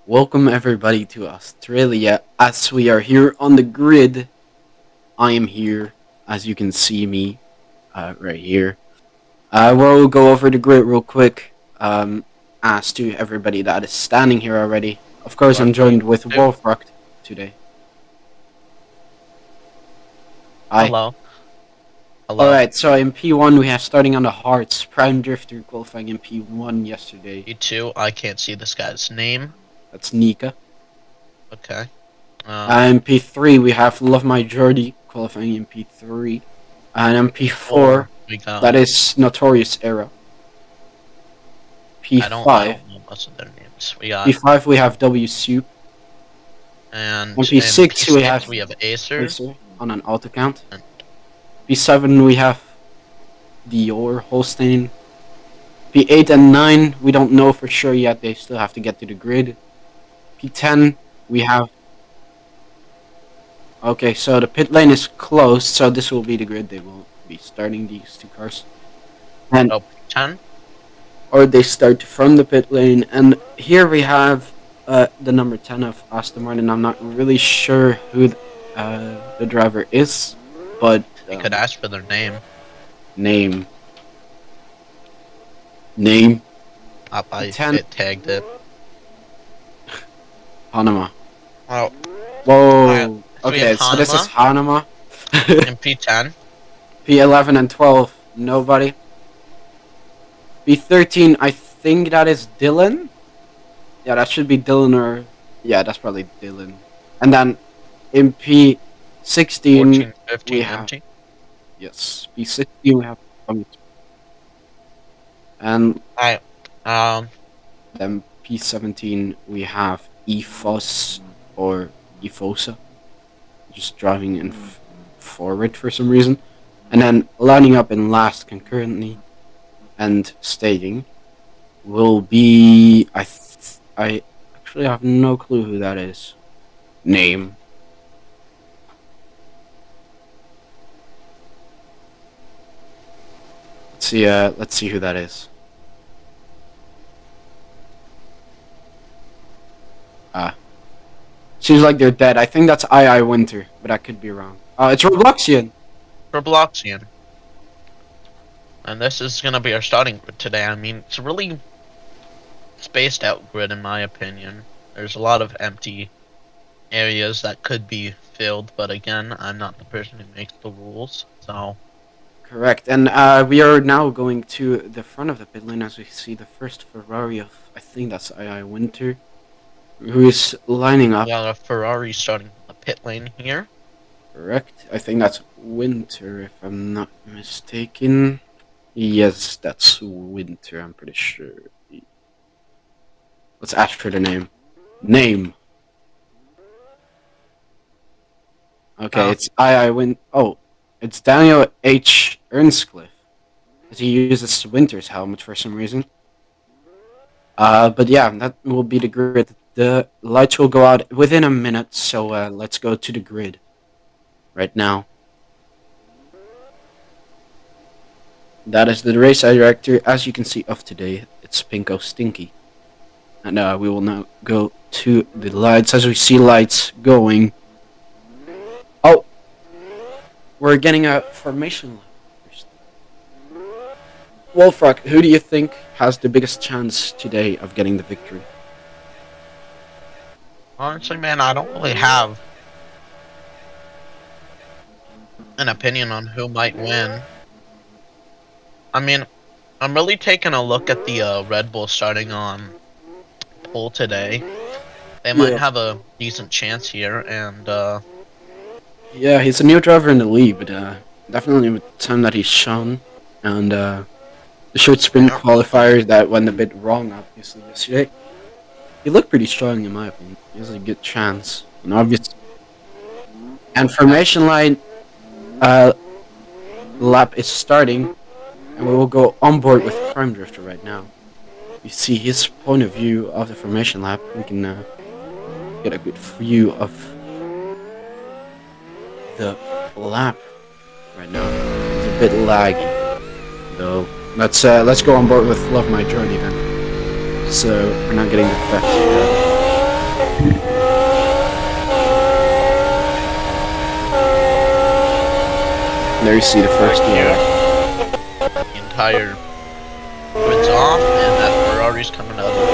Welcome everybody to Australia as we are here on the grid. I am here, as you can see me right here. We'll go over the grid real quick. As to everybody that is standing here already. Of course, I'm One, two, joined with two. Wolfrucht today. Hi. Hello. Hello. Alright, so in P1 we have starting on the Hearts, Prime Drifter qualifying in P1 yesterday. P2. I can't see this guy's name. That's Nika. Okay. In P3 we have Love My Journey qualifying in P3. And in P4. P4, We that got. is Notorious Era. I don't. I P5, don't know most of their names. We got. P5 we have W Soup. And On in P6 we P6 have we have Acer. Racer on an auto count. And P7 we have Dior Holstein. P8 and 9 we don't know for sure yet. They still have to get to the grid. P10 we have. Okay, so the pit lane is closed, so this will be the grid. They will be starting these two cars. And oh, P10. or they start from the pit lane. And here we have the number 10 of Aston Martin. I'm not really sure who the driver is, but We could ask for their name. name. Name. I 10 tagged it. Hanama. Oh. Whoa. So we have Okay, so this is Hanama Hanama. in P10. P11 and 12, nobody. P13, I think that is Dylan. Yeah, that should be Dylan or... Yeah, that's probably Dylan. And then in P16, 14, 15, we have... empty. Yes, P16 we have... And Alright. then P17 we have EFOS or EFOSA. Just driving in forward for some reason. And then lining up in last concurrently and staying will be... I actually have no clue who that is. Name. Let's see who that is. Seems like they're dead. I think that's II Winter, but I could be wrong. It's Robloxian. For Bloxian. And this is gonna be our starting grid today. I mean, it's a really spaced out grid in my opinion. There's a lot of empty areas that could be filled, but again, I'm not the person who makes the rules, so... Correct, and we are now going to the front of the pit lane as we see the first Ferrari of, I think that's II Winter, who is lining up. We got a Ferrari starting the pit lane here. Correct, I think that's Winter if I'm not mistaken. Yes, that's Winter, I'm pretty sure. Let's ask for the name. Name. Okay, it's II Win. Oh, it's Daniel H. Earnscliffe. Because he uses Winter's helmet for some reason. But yeah, that will be the grid. The lights will go out within a minute, so let's go to the grid right now. That is the race director, as you can see, of today. It's Pinko Stinky. And we will now go to the lights. As we see lights going. Oh! We're getting a formation first. Wolfrock, who do you think has the biggest chance today of getting the victory? Honestly, man, I don't really have an opinion on who might win. I mean, I'm really taking a look at the Red Bull starting on pole today. They might have a decent chance here, and yeah, he's a new driver in the league, but definitely with the time that he's shown, and the short sprint qualifiers that went a bit wrong, obviously, yesterday. He looked pretty strong, in my opinion. He has a good chance. And formation line lap is starting, and we will go on board with Prime Drifter right now. You see his point of view of the formation lap. We can get a good view of the lap right now. It's a bit laggy, though. Let's go on board with Love My Journey then. so we're not getting the best shot. There you see the first gear. The entire grid's off, and that Ferrari's coming out of the way.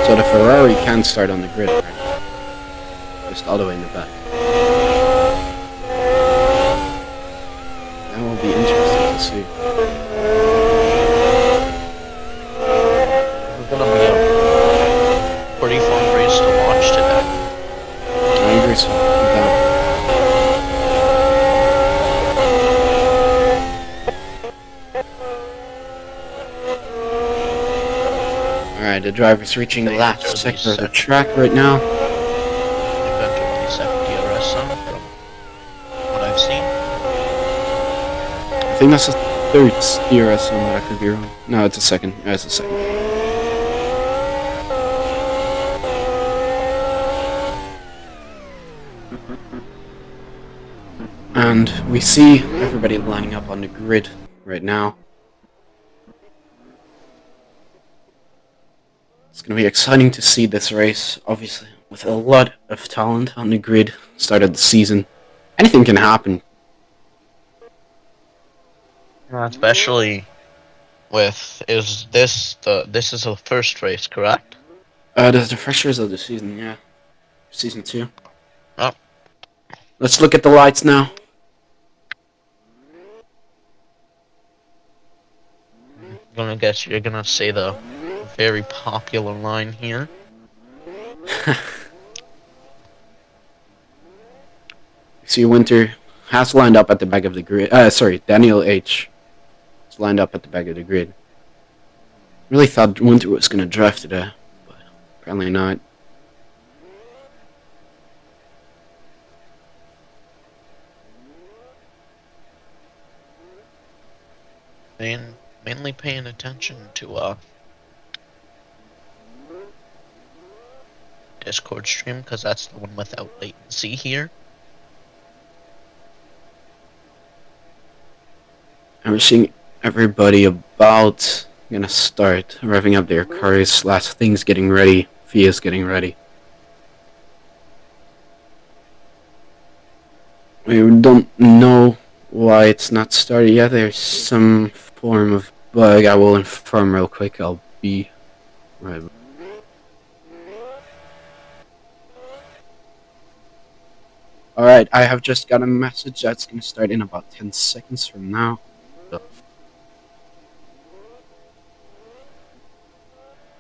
So the Ferrari can start on the grid, right? Just all the way in the back. That will be interesting to see. It's gonna be a pretty fun race to watch today. I agree with that. Alright, the driver's reaching the last sector of the track right now. Eventually second DRS zone from what I've seen. I think that's the third DRS zone, but I could be wrong. No, it's a second. Yeah, it's a second. And we see everybody lining up on the grid right now. It's going to be exciting to see this race, obviously, with a lot of talent on the grid. Start of the season. Anything can happen. Especially with this is the first race, correct? This is the first race of the season, yeah. Season 2. Oh. Let's look at the lights now. I'm gonna guess you're gonna say the very popular line here. See, Winter has lined up at the back of the grid. Sorry, Daniel H. is lined up at the back of the grid. Really thought Winter was going to drive today, but apparently not. Mainly paying attention to Discord stream, because that's the one without latency here. And we're seeing everybody about gonna start revving up their cars. Last thing's getting ready. Fia's getting ready. We don't know why it's not started yet. There's some form of bug. I will inform real quick. I'll be right. Alright, I have just got a message that's gonna start in about 10 seconds from now.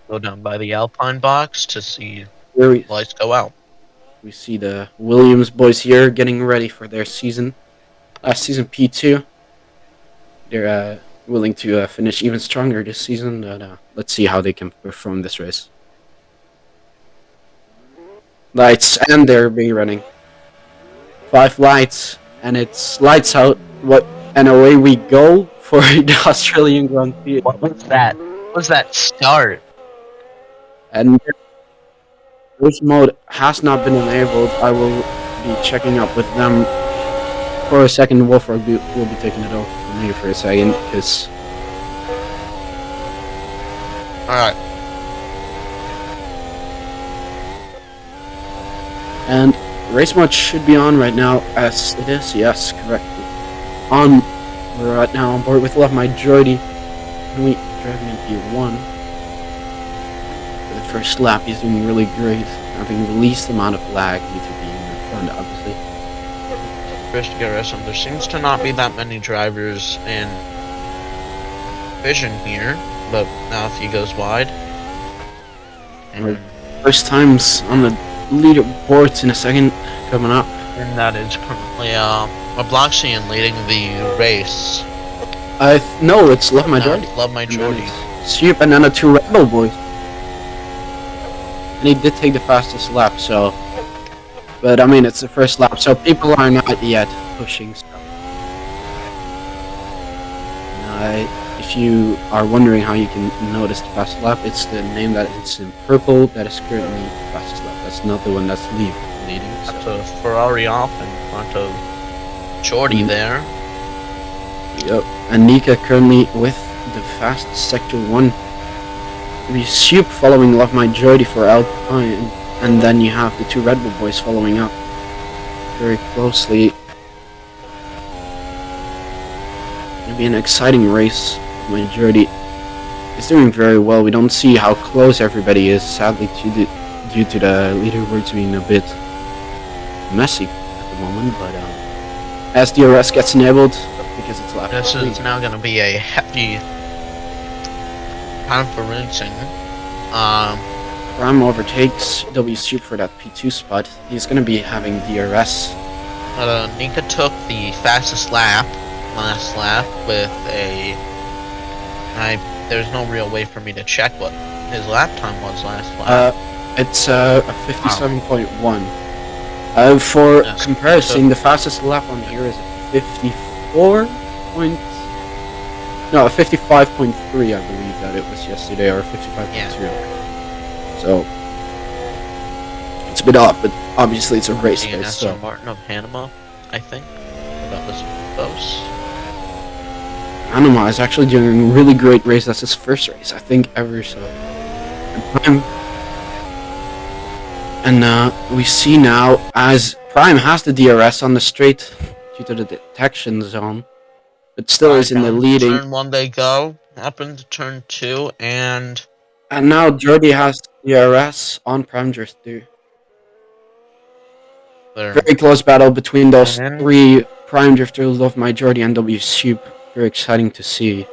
Go down by the Alpine box to see Here lights go out. we see the Williams boys here getting ready for their season. Last season P2. They're willing to finish even stronger this season. Let's see how they can perform this race. Lights, and they're be running. 5 lights, and it's lights out. And away we go for the Australian Grand Prix. What was that? What was that start? And race mode has not been enabled. I will be checking up with them for a second. Wolfrog will be taking it off from me for a second, because... Alright. And race mode should be on right now, as it is. Yes, correct. We're right now on board with Love Majority. And we driving in P1. For the first lap, he's doing really great, having the least amount of lag due to being in front, obviously. First to get arrested. There seems to not be that many drivers in vision here, but now if he goes wide. And First times on the leaderboards in a second coming up. And that is currently Mabloxian leading the race. No, it's Love Majority. Love Majority. Soup and then the 2 Rebel boys. And he did take the fastest lap, so... But, I mean, it's the first lap, so people are not yet pushing stuff. If you are wondering how you can notice the fastest lap, it's the name that is in purple that is currently the fastest lap. That's not the one that's leading. So. That's a Ferrari off in front of Jordy there. Yep. And Nika currently with the fast Sector 1 We Soup following Love My Jody for Alpine, and then you have the two Red Bull boys following up very closely. It'll be an exciting race. My Jody is doing very well. We don't see how close everybody is, sadly, due to the leaderboards being a bit messy at the moment. But as DRS gets enabled, because it's lap This 3. is now going to be a hefty time for racing. Ram overtakes W Soup for that P2 spot. He's going to be having DRS. Nika took the fastest lap last lap with a... There's no real way for me to check what his lap time was last lap. It's a 57.1. For Yes, comparison, the fastest lap on here is a 54 point... No, a 55.3, I believe that it was yesterday, or 55.0. Yeah. So, it's a bit off, but obviously it's a race And race, Aston so... Martin of Panama, I think. That was close. Anima is actually doing a really great race. That's his first race, I think, ever, so... And we see now, as Prime has the DRS on the straight due to the detection zone, but still is in the leading. Turn 1 they go, up into turn 2, and now Jordy has DRS on Prime Drifter. Very close battle between those three: Prime Drifter, Love My Jordy, and W Soup. Very exciting to see.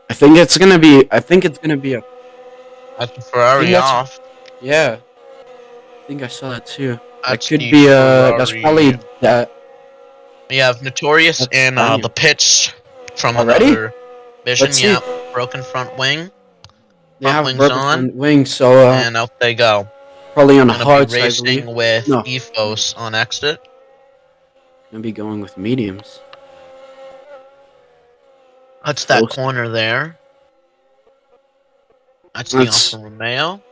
I think it's gonna be a... that's the Ferrari off. Yeah. I think I saw that too. That's That could the be Ferrari. that's probably that. We have Notorious That's in Spaniard. the pits from Already? another vision. Let's see. Yeah, broken front wing. They have wings broken on, front wing, so and out they go. probably on the Gonna hard be side. I racing believe. with No. Ethos on exit. Gonna be going with mediums. That's that Close. corner there. That's the That's- Alfa Romeo.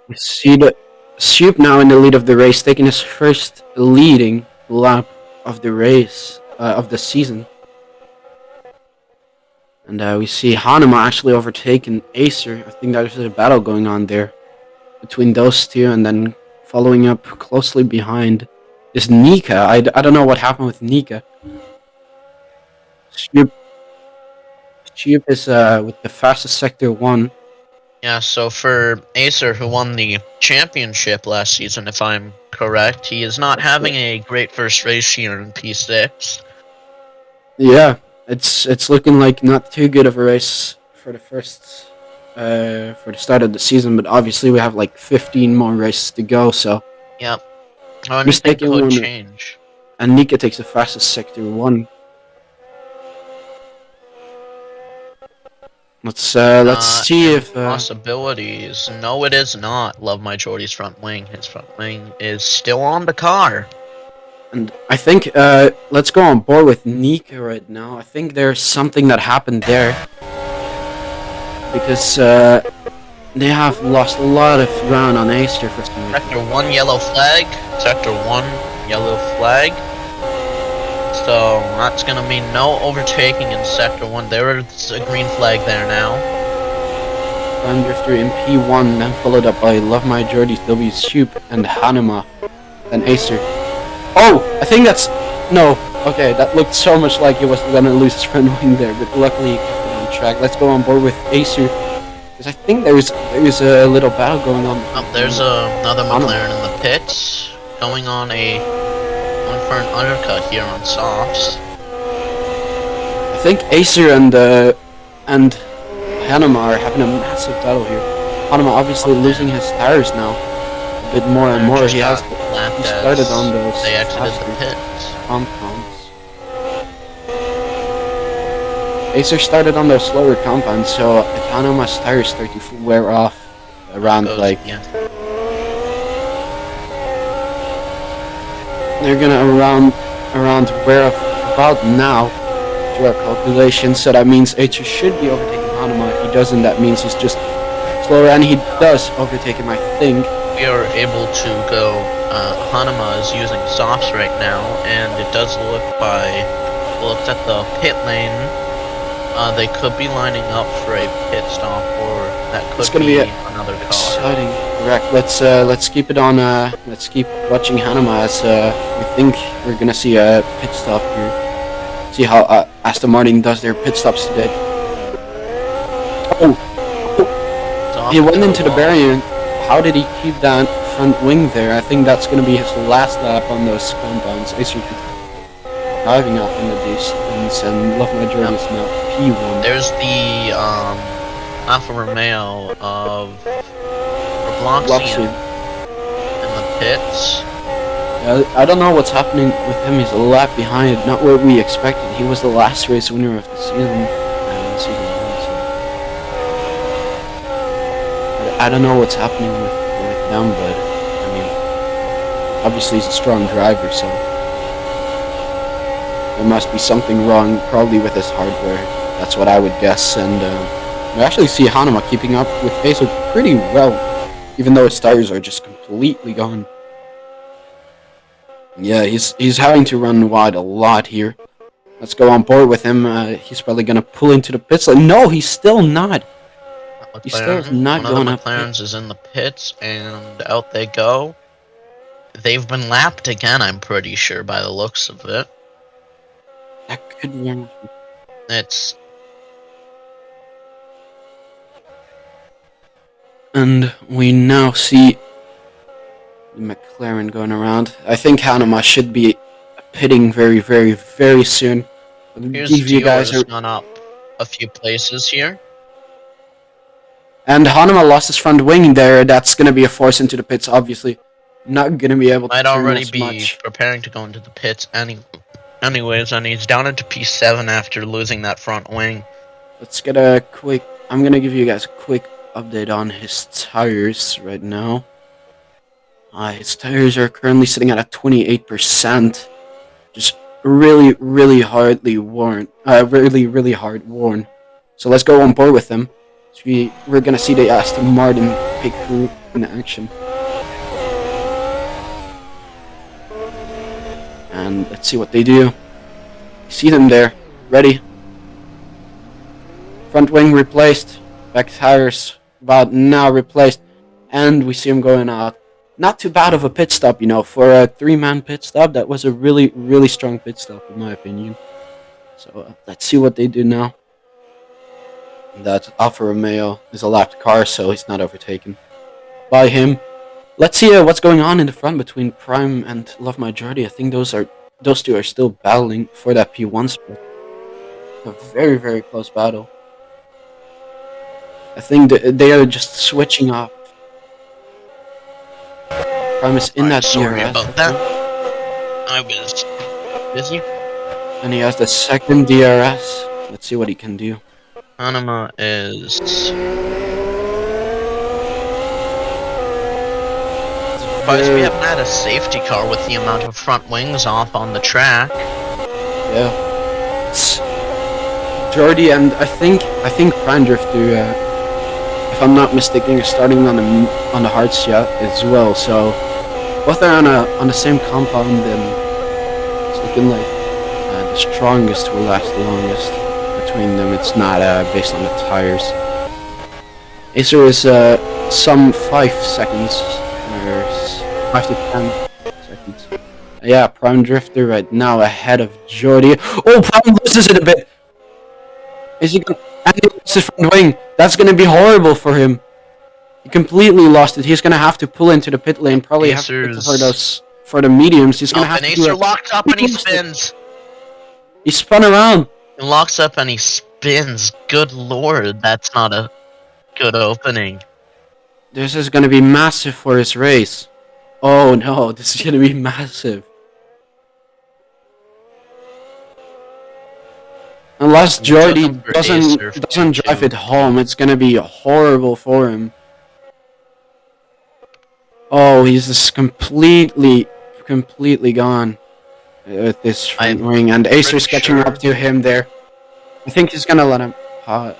We see the Soup now in the lead of the race, taking his first leading lap of the race of the season. And we see Hanema actually overtaking Acer. I think there's a battle going on there between those two, and then following up closely behind is Nika. I don't know what happened with Nika. Soup is with the fastest sector 1. Yeah, so for Acer, who won the championship last season, if I'm correct, he is not having a great first race here in P6. Yeah, it's looking like not too good of a race for the first for the start of the season, but obviously we have like 15 more races to go, so Yep. Oh, anything Mistaken could one. change. and Nika takes the fastest sector 1. Let's see if possibilities. No, it is not. Love My Jordy's front wing. His front wing is still on the car. and I think let's go on board with Nika right now. I think there's something that happened there because they have lost a lot of ground on Acer for some reason. Sector 1 yellow flag. Sector 1 yellow flag. So that's gonna mean no overtaking in Sector 1. There is a green flag there now. Prime Drifter in P1, then followed up by Love My Jordy's W Soup and Hanema, then Acer. Oh, I think that's... No, okay, that looked so much like he was gonna lose his front wing there, but luckily he kept it on track. Let's go on board with Acer, because I think there is a little battle going on. There's another McLaren in the pits, going on for an undercut here on softs. I think Acer and Hanema are having a massive battle here. Hanema obviously losing his tires now a bit more and more. Just He got has lapped he as started on those they exited the faster pits. compounds. Acer started on those slower compounds, so if Hanema's tires start to wear off around Yeah. they're gonna around wear off about now to our calculations, so that means Acer should be overtaking Hanema. If he doesn't, that means he's just slower, and he does overtake him, I think. We are able to go. Hanema is using softs right now, and it does look looked at the pit lane They could be lining up for a pit stop, or that It's could gonna be another car. exciting. Correct. Let's keep it on. Let's keep watching Hanema as we think we're gonna see a pit stop here. See how Aston Martin does their pit stops today. Oh, he went into the barrier. How did he keep that front wing there? I think that's gonna be his last lap on those compounds. Acer driving off in the distance, and Love Majority is now P1. There's the Alfa Romeo of Bloxy in the pits. I don't know what's happening with him. He's a lap behind. Not what we expected. He was the last race winner of the season. I don't know what's happening with them, but I mean, obviously he's a strong driver, so there must be something wrong, probably with his hardware. That's what I would guess. And we actually see Hanema keeping up with Pacer pretty well, even though his tires are just completely gone. Yeah, he's having to run wide a lot here. Let's go on board with him. He's probably gonna pull into the pits. No, he's still not. He's still not going up. One of the McLarens is in the pits, and out they go. They've been lapped again, I'm pretty sure, by the looks of it. That could be. It's. And we now see the McLaren going around. I think Hanema should be pitting very, very, very soon. Here's you guys gone up a few places here. And Hanema lost his front wing there. That's going to be a force into the pits, obviously. Not going to be able to Might already be much. Preparing to go into the pits anyways, and he's down into P7 after losing that front wing. Let's get a quick... I'm going to give you guys a quick update on his tires right now. His tires are currently sitting at a 28%. Just really, really hardly worn. Really, really hard worn. So let's go on board with them. So we're gonna see the Aston Martin pit crew in action. And let's see what they do. See them there, ready. Front wing replaced, back tires about now replaced, and we see him going out. Not too bad of a pit stop, you know, for a 3-man pit stop. That was a really, really strong pit stop in my opinion. So let's see what they do now. That Alfa Romeo is a lapped car, so he's not overtaken by him. Let's see what's going on in the front between Prime and Love Majority. I think those two are still battling for that P1 spot. A very, very close battle. I think they are just switching off. Prime is in that Sorry DRS. about that. I was busy. And he has the second DRS. Let's see what he can do. Hanema is. Surprised we haven't had a safety car with the amount of front wings off on the track. Yeah. It's Jordy and I think Prime Drifter, if I'm not mistaken, is starting on the hard shot as well. So both are on the same compound, and it's looking like the strongest will last the longest. Between them, it's not based on the tires. Acer is some 5 seconds, or 5 to 10 seconds. Yeah, Prime Drifter right now ahead of Jordy. Oh, Prime loses it a bit. Is he gonna? And he lost his front wing. That's gonna be horrible for him. He completely lost it. He's gonna have to pull into the pit lane. Probably have to for the mediums. He's gonna have to. Acer locked up and he spins. He spun around. He locks up and he spins. Good lord, that's not a good opening. This is gonna be massive for his race. Oh no, this is gonna be massive. Unless Jordy doesn't drive it home, it's gonna be horrible for him. Oh, he's just completely gone with this front wing, and Acer's catching up to him there. I think he's gonna let him hot.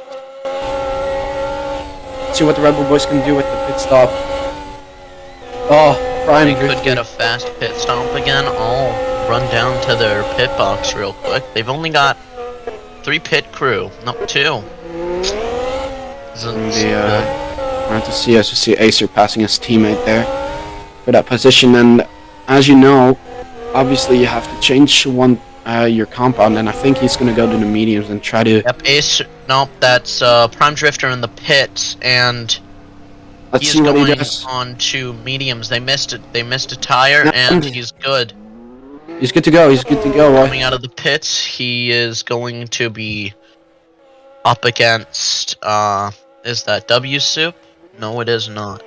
Let's see what the Red Bull boys can do with the pit stop. Oh, Prime They could get a fast pit stop again. I'll run down to their pit box real quick. They've only got 3 pit crew. No, 2. Glad to see Acer passing his teammate there for that position. And as you know, obviously you have to change your compound, and I think he's gonna go to the mediums and try to. Yep, Acer. Nope, that's Prime Drifter in the pit, and Let's he's see what he going does. on to mediums. They missed it. They missed a tire, and he's good. He's good to go. He's good to go. Coming out of the pits, he is going to be up against. Is that W Soup? No, it is not.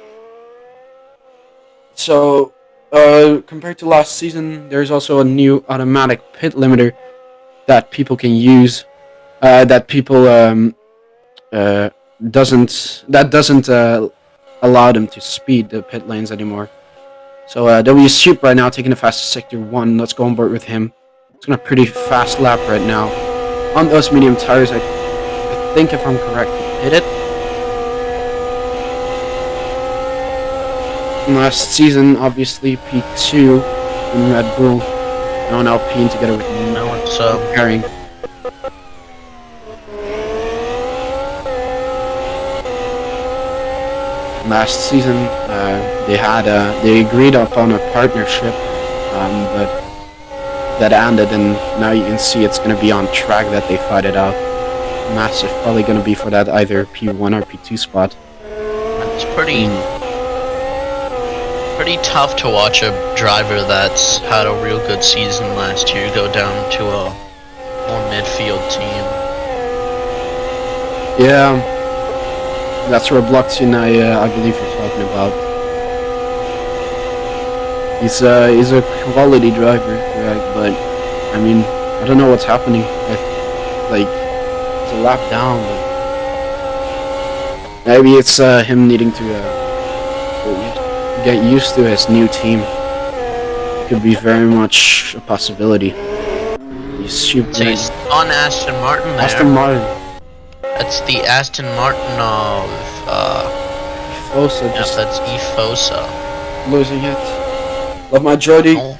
So, compared to last season, there's also a new automatic pit limiter that people can use. That people doesn't allow them to speed the pit lanes anymore. So W Soup right now taking the fastest sector 1. Let's go on board with him. It's going a pretty fast lap right now. On those medium tires, I think if I'm correct, he hit it. Last season, obviously, P2 in Red Bull. Now P together with me. Now it's Pairing. Last season, they agreed upon a partnership, but that ended, and now you can see it's going to be on track that they fight it out. Massive, probably going to be for that either P1 or P2 spot. It's pretty tough to watch a driver that's had a real good season last year go down to a more midfield team. Yeah, that's where Bloxian, I believe you're talking about. He's a quality driver, right? But I mean, I don't know what's happening. Like, it's a lap down. But maybe it's him needing to get used to his new team. Could be very much a possibility. He's super. So he's on Aston Martin there. Aston Martin. That's the Aston Martin of Fosa. Yeah, that's Efosa. Losing it. Love my Jody. Oh.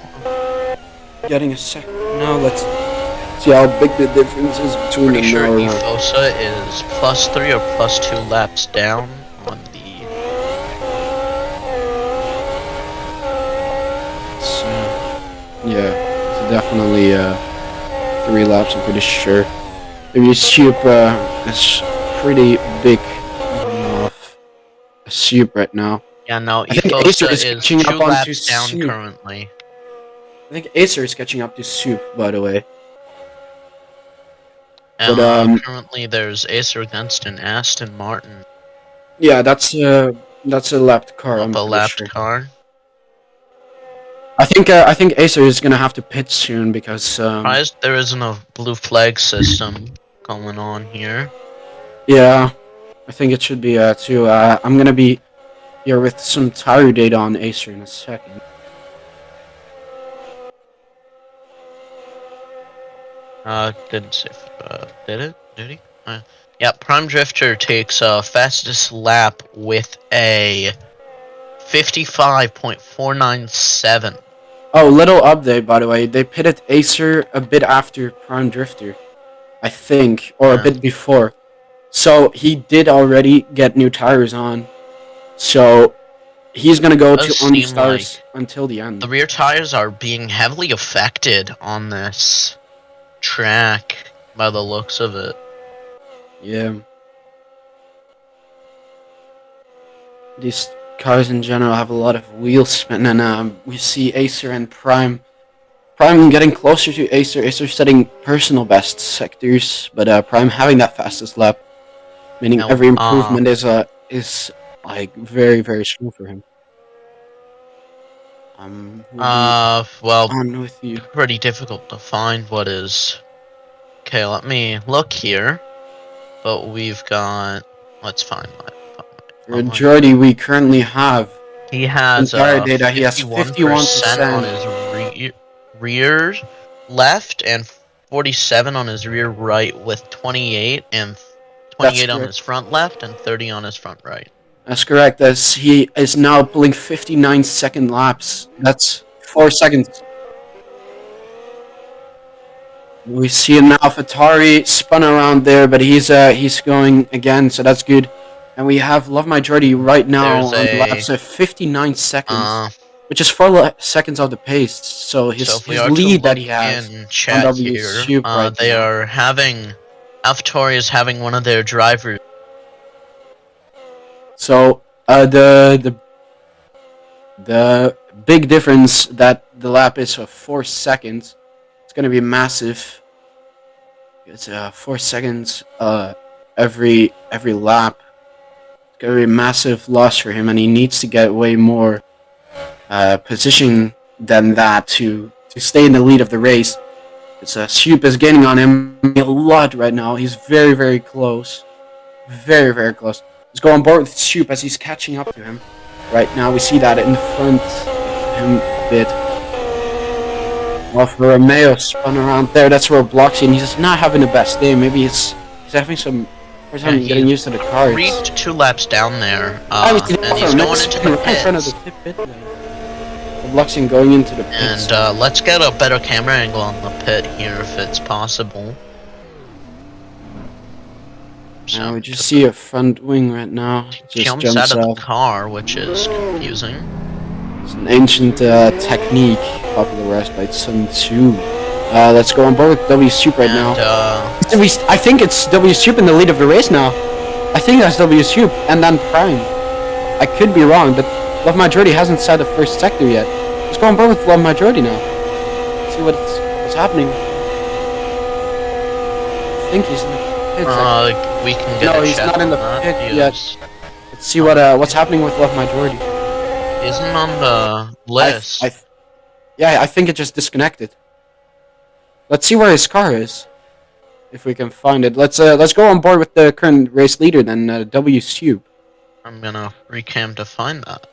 Getting a second now. Let's see how big the difference is between Pretty sure them now. Efosa is +3 or +2 laps down on the. Yeah, it's definitely 3 laps, I'm pretty sure. Maybe Soup is pretty big off Soup right now. Yeah, no, I think Acer Efosa is is catching 2 up on laps to down Soup. currently. I think Acer is catching up to Soup, by the way. And But, currently there's Acer against an Aston Martin. Yeah, that's a lapped car. Up I'm a pretty lapped sure. car. I think Acer is gonna have to pit soon because Surprised there isn't a blue flag system going on here. yeah, I think it should be too. I'm gonna be here with some tire data on Acer in a second. Didn't say. Did it? Did he? Yeah, Prime Drifter takes fastest lap with a 55.497. Oh, little update, by the way. They pitted Acer a bit after Prime Drifter, I think, or a bit before. So he did already get new tires on. So he's gonna go to on these tires until the end. The rear tires are being heavily affected on this track by the looks of it. Yeah. These cars in general have a lot of wheel spin, and we see Acer and Prime getting closer to Acer. Acer setting personal best sectors, but Prime having that fastest lap, meaning Now, every improvement is like very, very strong for him. Well, on with you. pretty difficult to find what is. Okay, let me look here. But we've got. Let's find For Jordy, we currently have. He has entire data. He has 51% on his rear left and 47 on his rear right, with 28 and 28 on his front left and 30 on his front right. That's correct, as he is now pulling 59-second laps. That's 4 seconds. We see an AlphaTauri spun around there, but he's going again, so that's good. And we have Love My Jordy right now There's on the lap, a so 59 seconds, uh. which is 4 seconds of the pace. So So his if we his are to lead that look he has in on chat W here, Soup right they now. are having AlphaTauri is having one of their drivers. So the big difference that the lap is of 4 seconds. It's gonna be massive. It's 4 seconds every lap. It's gonna be a massive loss for him, and he needs to get way more position than that to stay in the lead of the race. It's Soup is gaining on him a lot right now. He's very close, very close. Let's go on board with Soup as he's catching up to him. Right now, we see that in the front of him a bit. Alfa Romeo spun around there. That's where Bloxy, and he's not having the best day. Maybe he's having some hard time getting used to the cars. Reached 2 laps down there, Obviously, and he's going into the right in front of the pits. pit lane. Bloxy going into the pits. And let's get a better camera angle on the pit here if it's possible. So Now we just see a front wing right now. Just jumps out of the car, which is confusing. It's an ancient technique popularized by Sun Tzu. Let's go on board with W Soup right now. I think it's W Soup in the lead of the race now. I think that's W Soup and then Prime. I could be wrong, but Love Majority hasn't set the first sector yet. Let's go on board with Love Majority now. See what's happening. I think he's in the pits. We can get no, he's not in the pit yet. Let's see what's happening with Love Majority. Isn't on the list. I think it just disconnected. Let's see where his car is, if we can find it. Let's go on board with the current race leader then, W Soup. I'm gonna recam to find that.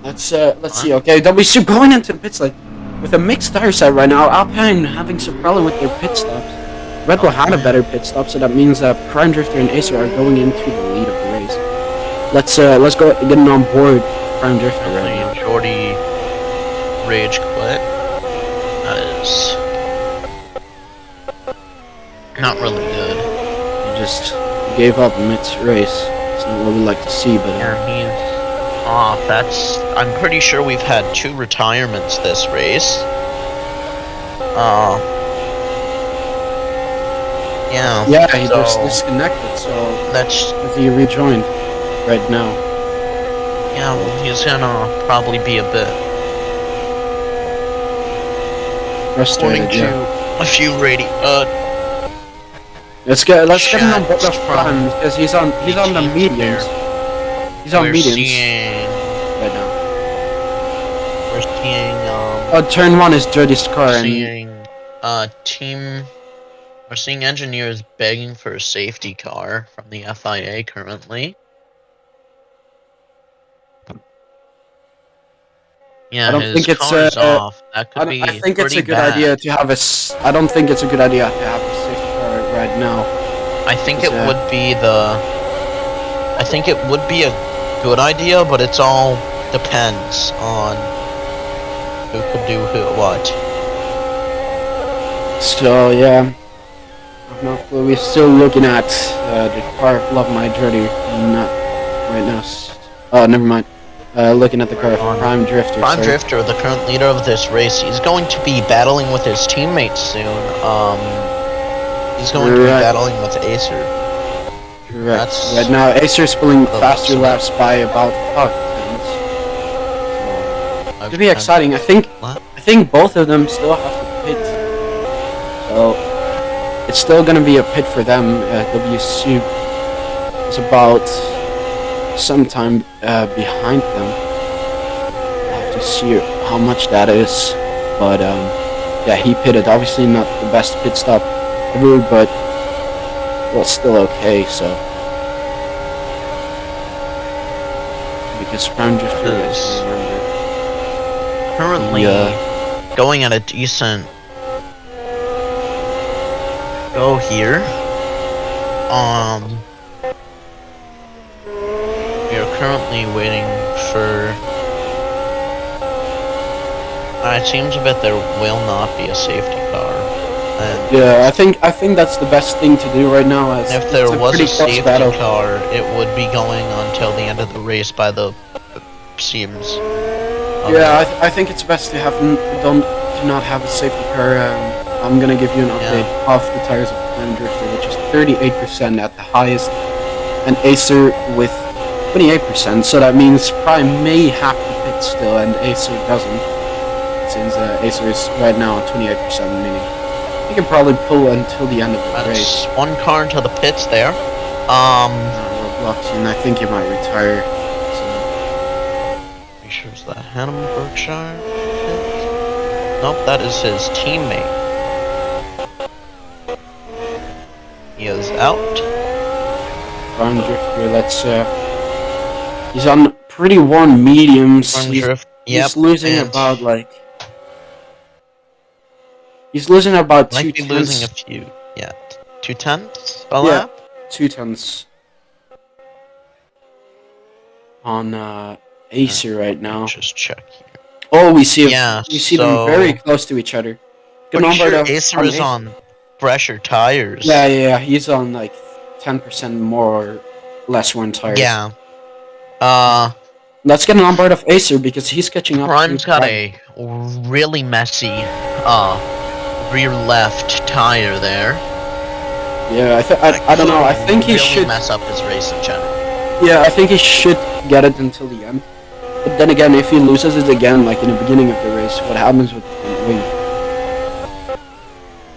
Let's see. Okay, W Soup going into the pits like with a mixed tire set right now. Alpine having some problem with their pit stops. Red Bull had a better pit stop, so that means Prime Drifter and Acer are going into the lead of the race. Let's go getting on board with Prime Drifter right now. Jordy rage quit. That is not really good. He just gave up mid-race. It's not what we like to see, but yeah, he's off. I'm pretty sure we've had 2 retirements this race. Yeah, he just disconnected, so that's he rejoined right now. Yeah, well, he's gonna probably be a bit frustrated. A few let's get him on board of Prime because he's on the medians. He's on medians right now. We're seeing turn 1 is Jody's car We're seeing engineers begging for a safety car from the FIA currently. Yeah, I don't think it's off. That could be I think it's a good bad. idea to have I don't think it's a good idea to have a safety car right now. I think it would be I think it would be a good idea, but it's all depends on who could do what. So yeah, no clue. We're still looking at the car of Love My Dirty, not right now. Oh, never mind. Looking at the car of Prime Drifter. Prime Drifter, the current leader of this race, he's going to be battling with his teammates soon. He's going to be battling with Acer. Correct. Right now, Acer's pulling faster laps by about 5 tenths. So, it'll be exciting. I think both of them still have to pit. So it's still gonna be a pit for them. W Soup is about some time behind them. I have to see how much that is, but yeah, he pitted. Obviously not the best pit stop ever, but well, still okay. So because Prime Drifter is currently going at a decent go here. We are currently waiting for It seems a bit there will not be a safety car. And Yeah, I think that's the best thing to do right now, as if it's there a was pretty a close safety battle. car, it would be going until the end of the race by the seams. Yeah, I think it's best to have to not have a safety car. I'm gonna give you an update of the tires of Prime Drifter, which is 38% at the highest, and Acer with 28%. So that means Prime may have to pit still, and Acer doesn't, since Acer is right now at 28%, meaning he can probably pull until the end of the race. That's one car into the pits there. Roadblocks, and I think he might retire. Make sure it's the Hannum Berkshire pit. Nope, that is his teammate. He is out. Prime Drifter, let's he's on pretty warm mediums. He's losing about like he's losing about might 2 be tenths. losing a few. Yeah, 2 tenths a Yeah, lap. 2 tenths on Acer right now. Just check here. Oh, we see them so very close to each other. Good pretty number sure of Acer is on fresher tires. Yeah, he's on like 10% more or less worn tires. Yeah. Let's get an onboard of Acer because he's catching up. Prime's got a really messy rear left tire there. Yeah, I don't know. I think he really should mess up his racing channel. Yeah, I think he should get it until the end. But then again, if he loses it again, like in the beginning of the race, what happens with the front wing?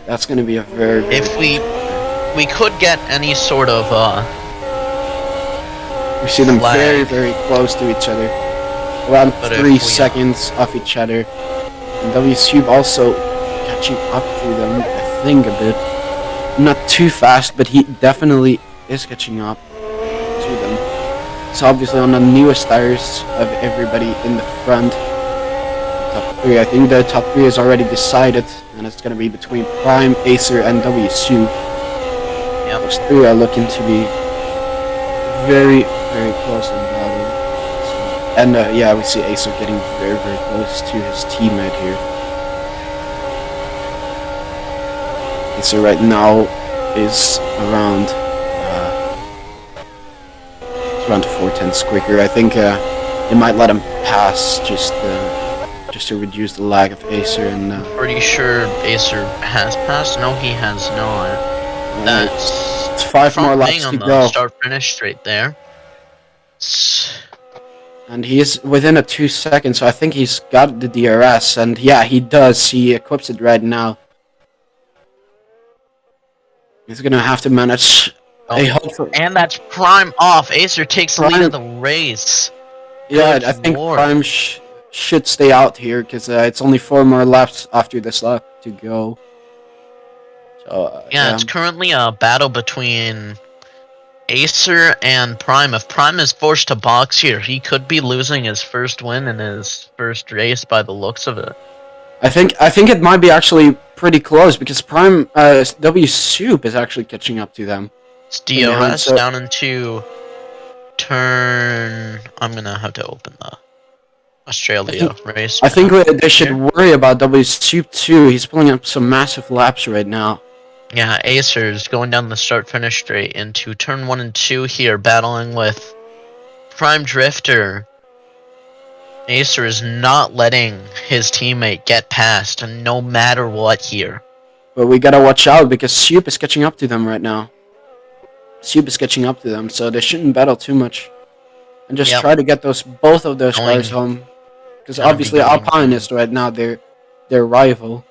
That's gonna be a very if we could get any sort of we see them very close to each other, around 3 seconds off each other. And WSube also catching up through them, I think, a bit. Not too fast, but he definitely is catching up to them. It's obviously on the newest tires of everybody in the front. Top 3, I think the top 3 is already decided, and it's going to be between Prime, Acer, and WSube. Yep. Those 3 are looking to be very close in battle. So, and yeah, we see Acer getting very close to his teammate here. Acer right now is around around 4 tenths quicker. I think they might let him pass just to reduce the lag of Acer. And pretty sure Acer has passed. No, he has not. That's 5 more laps to go. Start finish straight there. And he is within a 2 seconds, so I think he's got the DRS. And yeah, he does. He equips it right now. He's gonna have to manage. And that's Prime off. Acer takes the lead of the race. Yeah, I think Prime should stay out here because it's only 4 more laps after this lap to go. So yeah, it's currently a battle between Acer and Prime. If Prime is forced to box here, he could be losing his first win in his first race by the looks of it. I think it might be actually pretty close because Prime WSube is actually catching up to them. It's DRS down into turn. I'm gonna have to open the Australia race. I think they should worry about WSube too. He's pulling up some massive laps right now. Yeah, Acer's going down the start-finish straight into turn 1 and 2 here, battling with Prime Drifter. Acer is not letting his teammate get past, no matter what here. But we gotta watch out because Sube is catching up to them right now. Sube is catching up to them, so they shouldn't battle too much. And just try to get both of those cars home. Because obviously Alpine is right now their rival.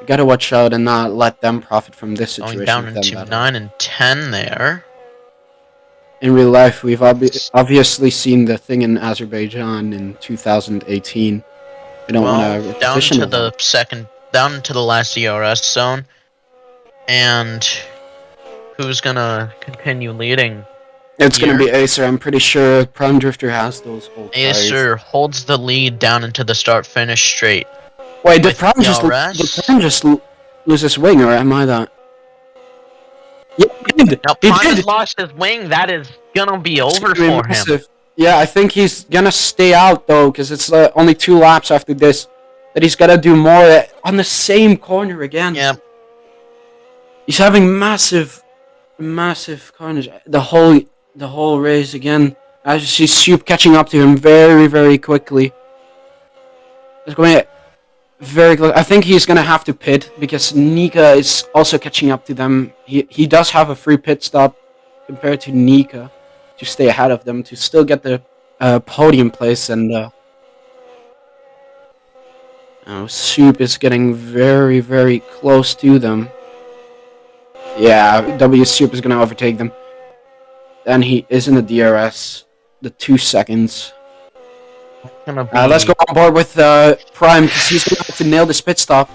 You gotta watch out and not let them profit from this situation. Going down into 9 and 10 there. In real life, we've obviously seen the thing in Azerbaijan in 2018. I don't want to down to the down to the last DRS zone, and who's gonna continue leading? It's gonna be Acer. I'm pretty sure Prime Drifter has those old tires. Acer holds the lead down into the start-finish straight. Wait, did Prime just lose his wing, or am I that? Yeah, he did. Now, Prime has lost his wing. That is gonna be over for him. Yeah, I think he's gonna stay out though, because it's only 2 laps after this. that he's got to do more on the same corner again. Yep. He's having massive carnage. The whole race again. As you see Soup catching up to him very, very quickly. It's going very close. I think he's going to have to pit because Nika is also catching up to them. He does have a free pit stop compared to Nika to stay ahead of them, to still get the podium place. And Soup is getting very, very close to them. Yeah, W Soup is going to overtake them. Then he is in the DRS. The 2 seconds. Let's go on board with Prime because he's going to have to nail this pit stop.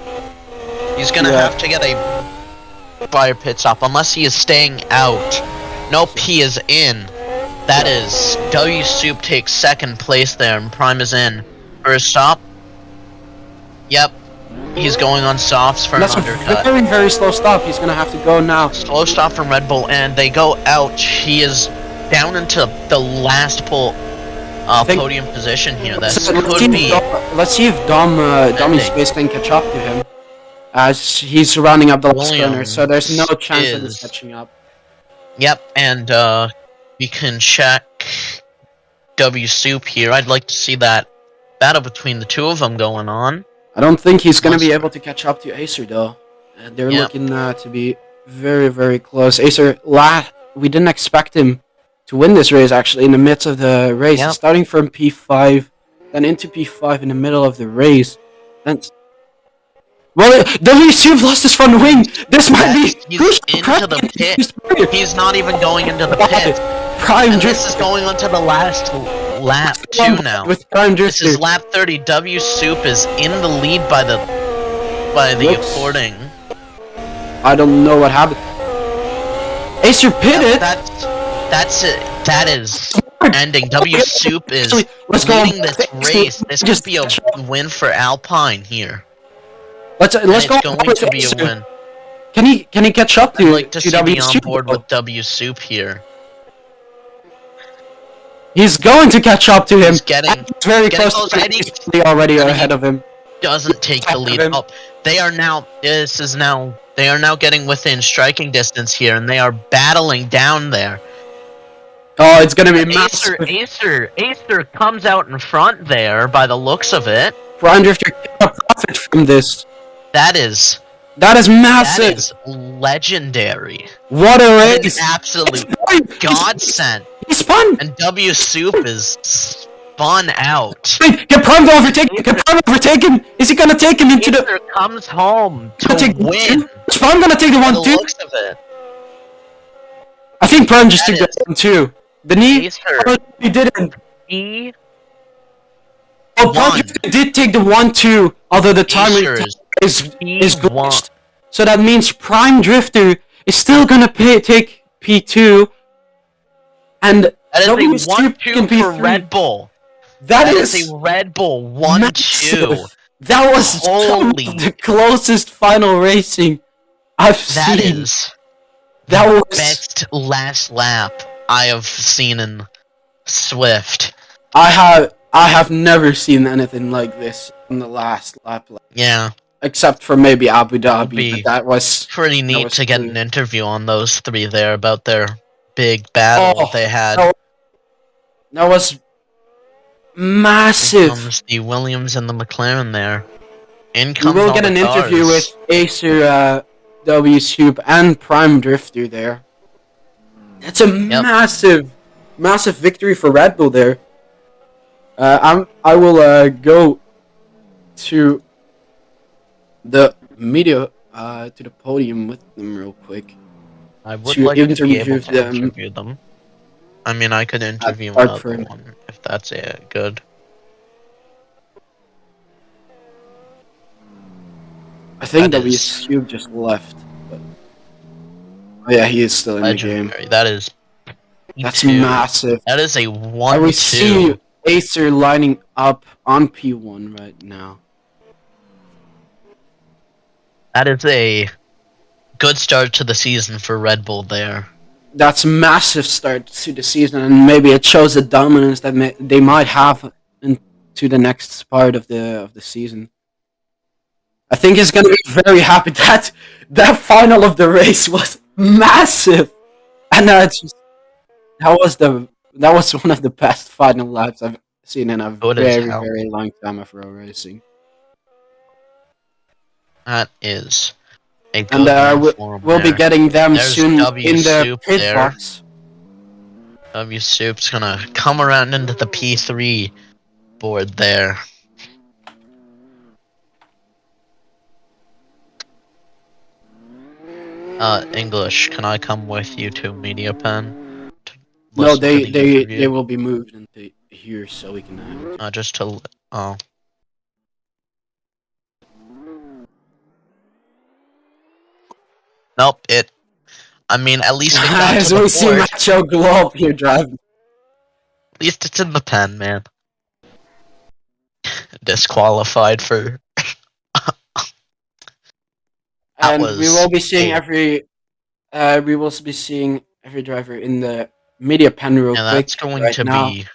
He's going to have to get a fire pit stop unless he is staying out. Nope, he is in. That is, W Soup takes second place there and Prime is in. First stop. Yep. He's going on softs for an undercut. That's a very, very slow stop. He's going to have to go now. Slow stop from Red Bull, and they go out. He is down into the last podium position here. This could be... Let's see if Dummy Space can catch up to him. As he's rounding up the last corner, so there's no chance of this catching up. Yep, and we can check W Soup here. I'd like to see that battle between the two of them going on. I don't think he's going to be able to catch up to Acer, though. They're looking to be very, very close. Acer, we didn't expect him to win this race, actually, in the midst of the race. Yep. Starting from P5, then into P5 in the middle of the race. Well, W Soup lost his front wing. This might be... He's into the pit. He's not even going into the pit. Prime and this is going on to the last lap 2 now. With Prime Drifter. This is lap 30. W Soup is in the lead by the according. I don't know what happened. Acer pitted. That's it. That is ending. W Soup is leading this race. This could be a win for Alpine here. Let's go. It's going to be a win. Can he catch up to? I'd like to see me on board with W Soup here. He's going to catch up to him. He's getting very close. He's already ahead of him. Doesn't take the lead up. They are now. They are now getting within striking distance here, and they are battling down there. Oh, it's gonna be massive. Acer comes out in front there by the looks of it. Prime Drifter can profit from this. That is massive. That is legendary. What a race! That is absolute godsend. He spun! And W Soup is spun out. Wait, get Prime to overtake him! Get Prime to overtake him! Is he gonna take him into Acer comes home to win. Is Prime gonna take the 1-2? Looks of it. I think Prime just took the 1-2. The knee? Acer. He didn't. He Oh, Prime did take the 1-2, although the timer is glitched. So that means Prime Drifter is still gonna take P2, and that is a 1-2 for Red Bull. That is a Red Bull 1-2. That was the closest final racing I've seen. That was the best last lap I have seen in Swift. I have never seen anything like this in the last lap. Yeah. Except for maybe Abu Dhabi, but that was pretty neat to get an interview on those three there about their big battle they had. That was massive. Here comes the Williams and the McLaren there. We will get an interview with Acer, W Soup, and Prime Drifter there. That's a massive victory for Red Bull there. I will go to the media to the podium with them real quick. I would like to be able to interview them. I mean, I could interview another one if that's good. I think W Soup just left. But... Oh yeah, he is still in the game. That's massive. That is a 1-2. I will see Acer lining up on P1 right now. That is a good start to the season for Red Bull there. That's a massive start to the season, and maybe it shows the dominance that they might have into the next part of the season. I think he's gonna be very happy. That final of the race was massive, and that was one of the best final laps I've seen in a Good as very hell. very long time of road racing. That is a And good uniform we'll be there. getting them There's soon W in the Soup pit there. box. W Soup's gonna come around into the P3 board there. English, can I come with you to Media Pen? To No, listen to the interview? they will be moved into here so we can have. Just to, oh. Nope, I mean, at least it got As to the we see board. Macho Globe here driving. At least it's in the pen, man. Disqualified for... And we will be seeing a- every driver in the media pen real Yeah, quick that's going right to now. be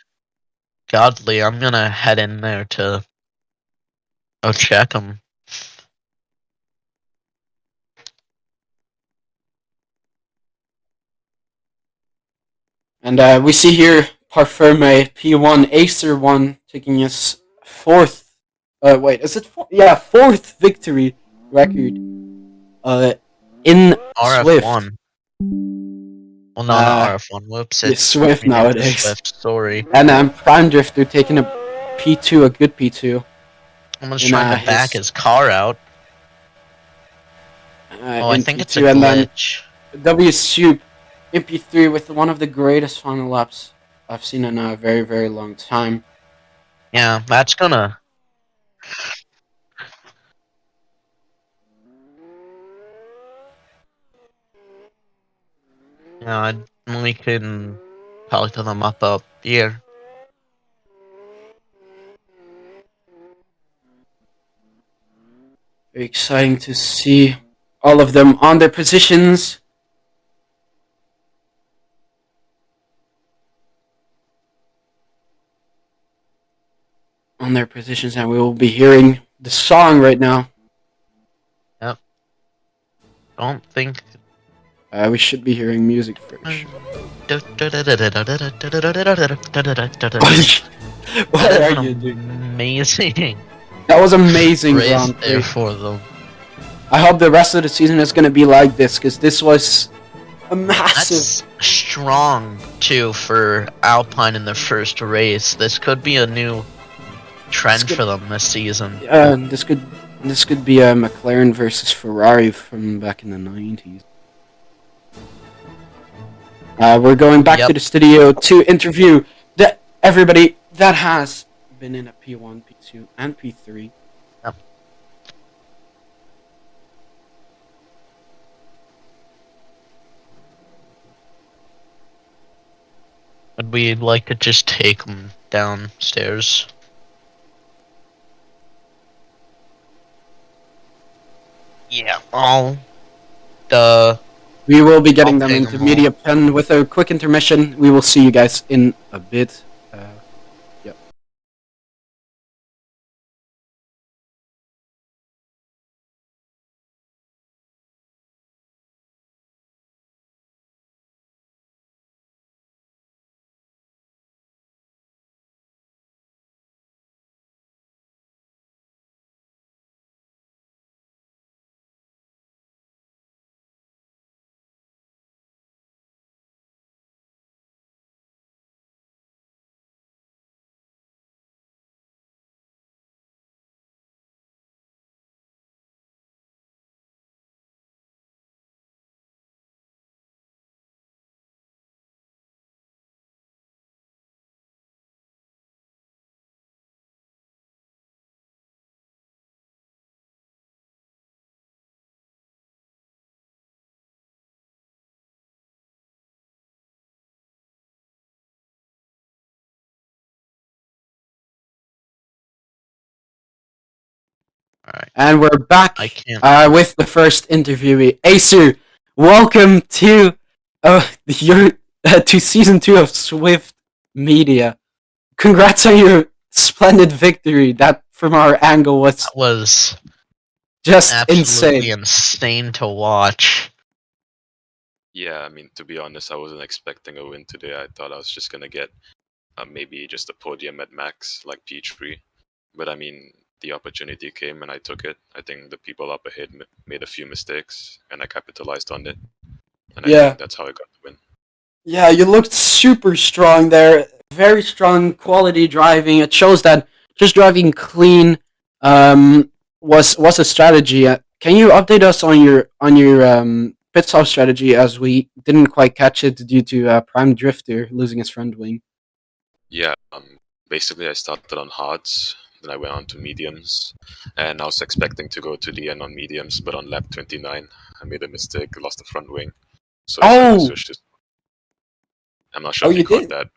godly. I'm gonna head in there to check them. And we see here Parfumé P1 Acer 1 taking his fourth. Wait, is it four? Yeah, fourth victory record. In Swift. RF1. Well, no, not RF1. Whoops, It's Swift nowadays. Swift, sorry. And Prime Drifter taking a P2, a good P2. Someone's trying to back his car out. I think P2, it's a glitch. And then W Soup in P3 with one of the greatest final laps I've seen in a very, very long time. Yeah, that's gonna... Yeah, we can talk to them up here. Very exciting to see all of them on their positions. On their positions, and we will be hearing the song right now. Yep. Don't think... We should be hearing music first. What are you doing? Amazing. That was amazing, Race Grand Prix. there for them. I hope the rest of the season is going to be like this, because this was a massive... That's strong, too, for Alpine in their first race. This could be a new trend for them this season. This could be a McLaren versus Ferrari from back in the 90s. We're going back to the studio to interview everybody that has been in a P1, P2, and P3. Yep. Would we like to just take them downstairs? Yeah, we will be getting them into media pen with a quick intermission. We will see you guys in a bit. Yep. Alright. And we're back with the first interviewee. Acer, welcome to your to season 2 of Swift Media. Congrats on your splendid victory. That, from our angle, was Just absolutely insane. insane to watch. Yeah, I mean, to be honest, I wasn't expecting a win today. I thought I was just gonna get maybe just a podium at max, like P3. But I mean, the opportunity came and I took it. I think the people up ahead made a few mistakes, and I capitalized on it. And I Yeah. think that's how I got the win. Yeah, you looked super strong there. Very strong quality driving. It shows that just driving clean was a strategy. Can you update us on your pit stop strategy, as we didn't quite catch it due to Prime Drifter losing his front wing? Yeah, basically I started on hards, then I went on to mediums, and I was expecting to go to the end on mediums, but on lap 29 I made a mistake, lost the front wing, so I suddenly Oh, switched to. I'm not sure oh, if you you caught did. that.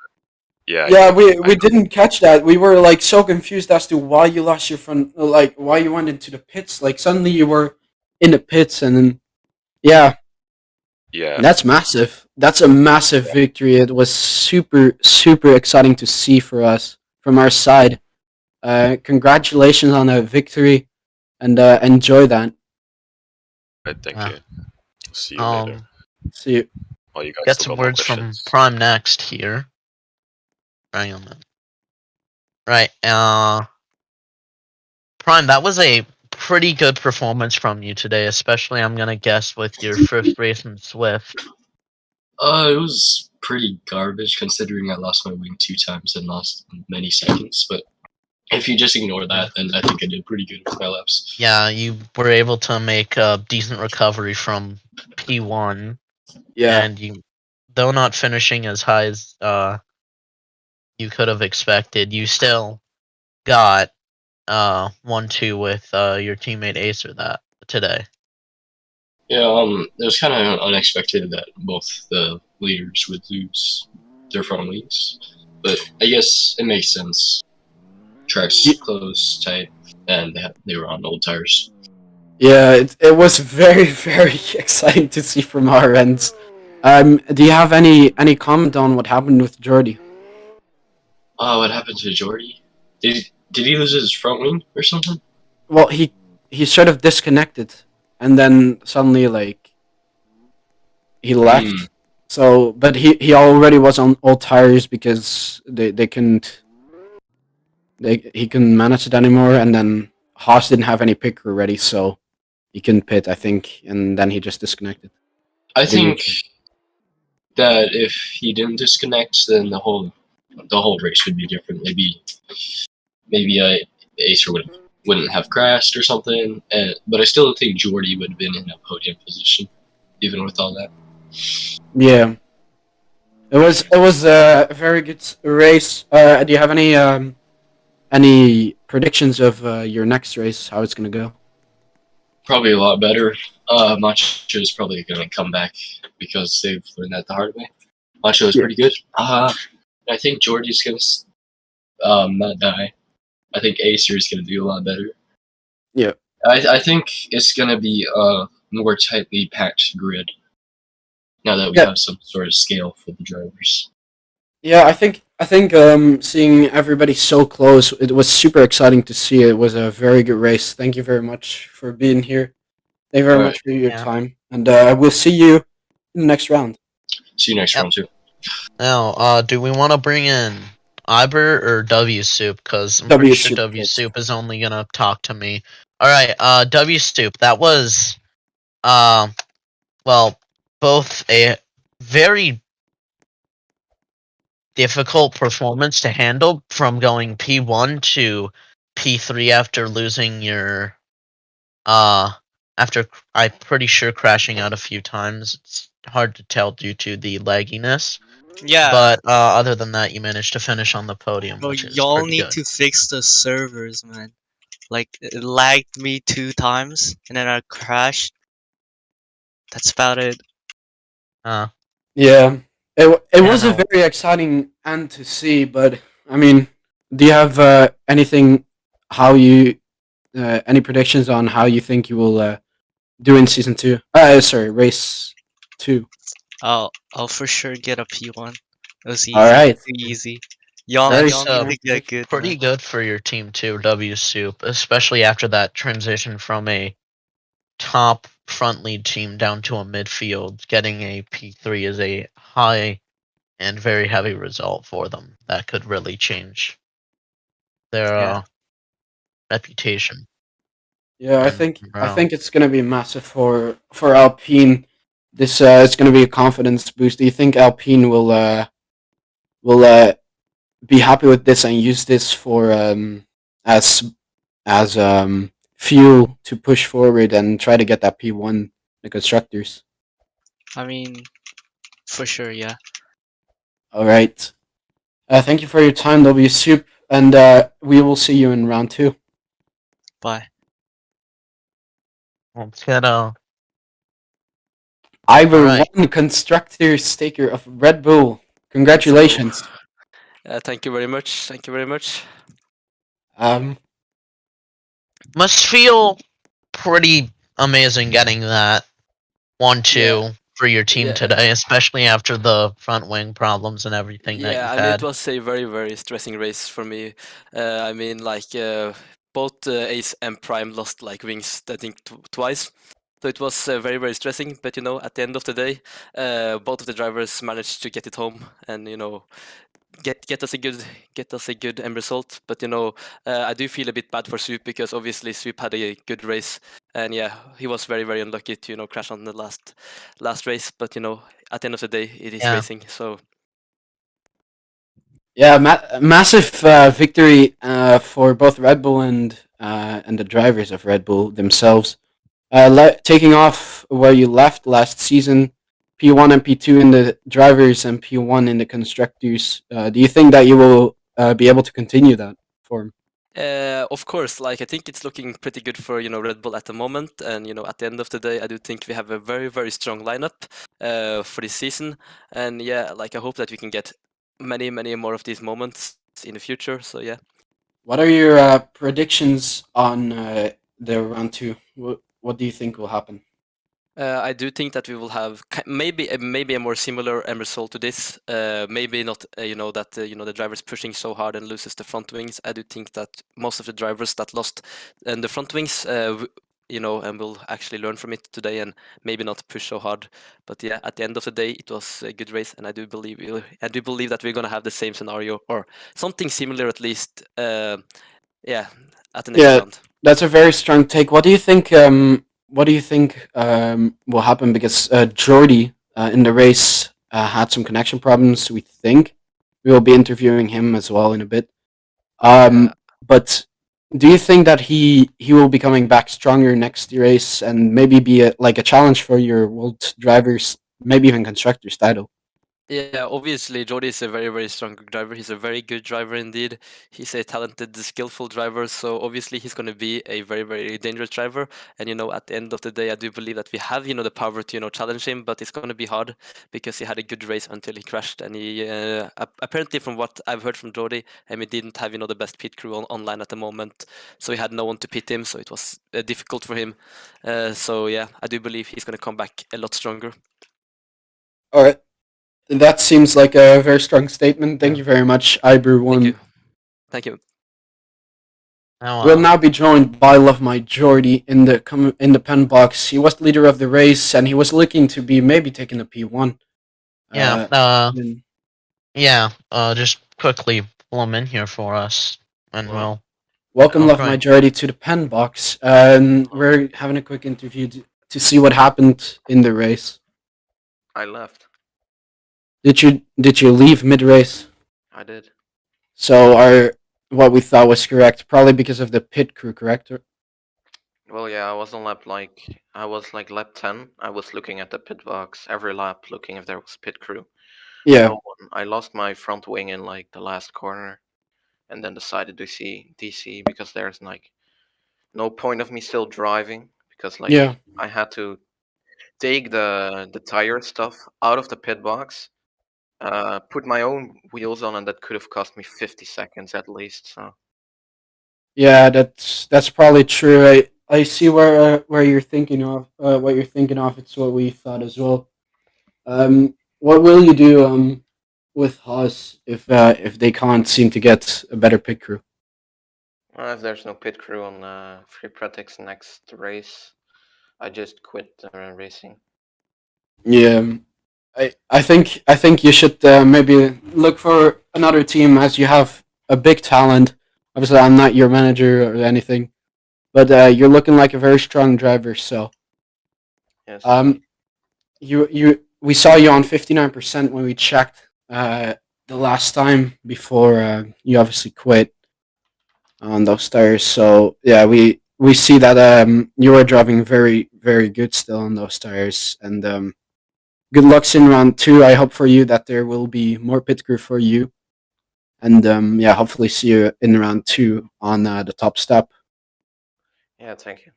Yeah, I Yeah, did. we didn't catch that. We were like so confused as to why you lost your front, like why you went into the pits. Like suddenly you were in the pits, and then yeah, Yeah, that's massive. That's a massive victory. It was super exciting to see for us from our side. Congratulations on that victory, and enjoy that. right, thank Uh, you. See you later. um, See you. Oh, you guys get still some got more words from questions? Prime next here. Hang on. Right. Prime, that was a pretty good performance from you today, especially I'm gonna guess with your first race in Swift. It was pretty garbage considering I lost my wing 2 times and lost many seconds. But if you just ignore that, then I think I did pretty good with my laps. Yeah, you were able to make a decent recovery from P1, Yeah, and you, though not finishing as high as you could have expected, you still got 1-2 with your teammate Acer that today. Yeah, it was kind of unexpected that both the leaders would lose their front wings, but I guess it makes sense. Tracks Y- close, tight, and they were on old tires. yeah. It was very very exciting to see from our ends. Do you have any comment on what happened with Jordy? Oh, what happened to Jordy? Did he lose his front wing or something? Well, he sort of disconnected, and then suddenly like he Hmm. left. So, but he already was on all tires because they couldn't he couldn't manage it anymore, and then Haas didn't have any picker ready, so he couldn't pit, I think, and then he just disconnected. I What do you think think? that if he didn't disconnect, then the whole race would be different. Maybe Acer wouldn't have crashed or something. But I still think Jordy would have been in a podium position, even with all that. Yeah, it was a very good race. Do you have any predictions of your next race? How it's gonna go? Probably a lot better. Macho is probably going to come back because they've learned that the hard way. Macho is Yeah. pretty good. I think Jordy's going to not die. I think Acer is going to do a lot better. Yeah. I think it's going to be a more tightly packed grid now that we Yeah. have some sort of scale for the drivers. Yeah, I think seeing everybody so close, it was super exciting to see. It was a very good race. Thank you very much for being here. Thank you very All right. much for your Yeah. time, and we'll see you in the next round. See you next Yep. round, too. Now, do we want to bring in Iber or W Soup? Because I'm pretty W sure Super W Kids. Soup is only gonna talk to me. All right, W Soup. That was, well, both a very difficult performance to handle from going P1 to P3 after losing your, after I'm pretty sure crashing out a few times. It's hard to tell due to the lagginess. Yeah, But other than that, you managed to finish on the podium, bro, which is y'all pretty need good. to fix the servers, man. Like, it lagged me 2 times, and then I crashed. That's about it. Yeah, it Yeah, was a no. very exciting end to see. But I mean, do you have anything? How you any predictions on how you think you will do in season two? Sorry, race two. I'll for sure get a P1. It was All easy, right, too easy. Y'all very That's y'all need smart to get pick. good, pretty man. good for your team too, W Soup, especially after that transition from a top front lead team down to a midfield, getting a P3 is a high and very heavy result for them. That could really change their Yeah. reputation. Yeah, I And think I morale. think it's gonna be massive for Alpine. This it's gonna be a confidence boost. Do you think Alpine will be happy with this and use this for as as fuel to push forward and try to get that P1 the constructors? I mean, for sure, yeah. All right. Thank you for your time, W Soup, and we will see you in round 2. Bye. Let's get Ivor Alright. won constructor staker of Red Bull. Let's go. Congratulations. Thank you very much. Thank you very much. Um, Must feel pretty amazing getting that 1-2 Yeah. for your team Yeah. today, especially after the front wing problems and everything that Yeah, you've I mean, it had. was a very, very stressing race for me. I mean, like, both Ace and Prime lost like wings, I think, twice. So it was very, very stressing. But you know, at the end of the day, both of the drivers managed to get it home, and you know, get us a good end result. But you know, I do feel a bit bad for Soup because obviously Soup had a good race, and yeah, he was very, very unlucky to crash on the last race. But you know, at the end of the day, it is Yeah. racing, so. yeah, massive victory for both Red Bull and the drivers of Red Bull themselves. Taking off where you left last season, P1 and P2 in the drivers and P1 in the constructors. Do you think that you will be able to continue that form? Of course, like I think it's looking pretty good for Red Bull at the moment, and at the end of the day, I do think we have a very, very strong lineup for this season, and yeah, like I hope that we can get many, many more of these moments in the future. So yeah. What are your predictions on the round 2? What do you think will happen? I do think that we will have maybe a more similar end result to this. Maybe not, that the drivers pushing so hard and loses the front wings. I do think that most of the drivers that lost in the front wings, and will actually learn from it today and maybe not push so hard. But yeah, at the end of the day, it was a good race, and I do believe that we're gonna have the same scenario or something similar at least. Yeah, at the next Yeah, round. that's a very strong take. What do you think? What do you think will happen? Because Jordy in the race had some connection problems. We think we will be interviewing him as well in a bit. Yeah. But do you think that he will be coming back stronger next race and maybe be like a challenge for your world drivers, maybe even constructors title? Yeah, obviously, Jordi is a very, very strong driver. He's a very good driver indeed. He's a talented, skillful driver. So obviously, he's going to be a very, very dangerous driver. And at the end of the day, I do believe that we have, the power to, challenge him. But it's going to be hard because he had a good race until he crashed. And he apparently, from what I've heard from Jordi, he didn't have, the best pit crew online at the moment. So he had no one to pit him. So it was difficult for him. So yeah, I do believe he's going to come back a lot stronger. All right. That seems like a very strong statement. Thank you very much, Ibrew Thank you. One. Thank you. Oh, We'll now be joined by Love My Jordy in the pen box. He was the leader of the race, and he was looking to be maybe taking a P1. yeah. Then- Yeah. Just quickly pull him in here for us, and Well, Welcome, Love My Alright. Jordy, to the pen box. We're having a quick interview to see what happened in the race. I left. Did you leave mid race? I did. So what we thought was correct, probably because of the pit crew, correct? Well, yeah, I was like lap 10. I was looking at the pit box every lap, looking if there was pit crew. Yeah. No one. I lost my front wing in like the last corner, and then decided to see DC because there's like no point of me still driving because like Yeah. I had to take the tire stuff out of the pit box, put my own wheels on, and that could have cost me 50 seconds at least. So Yeah, that's probably true. I see where you're thinking of what you're thinking of. It's what we thought as well. What will you do with Haas if they can't seem to get a better pit crew? if there's no pit crew on Free Practice next race, I just quit racing. Yeah, I think you should maybe look for another team as you have a big talent. Obviously, I'm not your manager or anything, but you're looking like a very strong driver. So Yes. we saw you on 59% when we checked the last time before you obviously quit on those tires. So yeah, we see that you are driving very very good still on those tires, and good luck in round two. I hope for you that there will be more pit crew for you, and yeah, hopefully see you in round two on the top step. Yeah, thank you.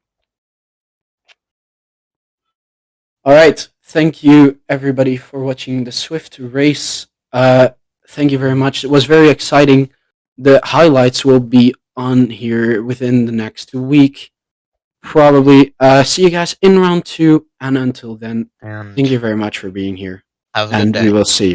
All right, thank you everybody for watching the Swift race. Thank you very much. It was very exciting. The highlights will be on here within the next week. Probably. See you guys in round two, and until then, And thank you very much for being here, have a good and day. we will see you.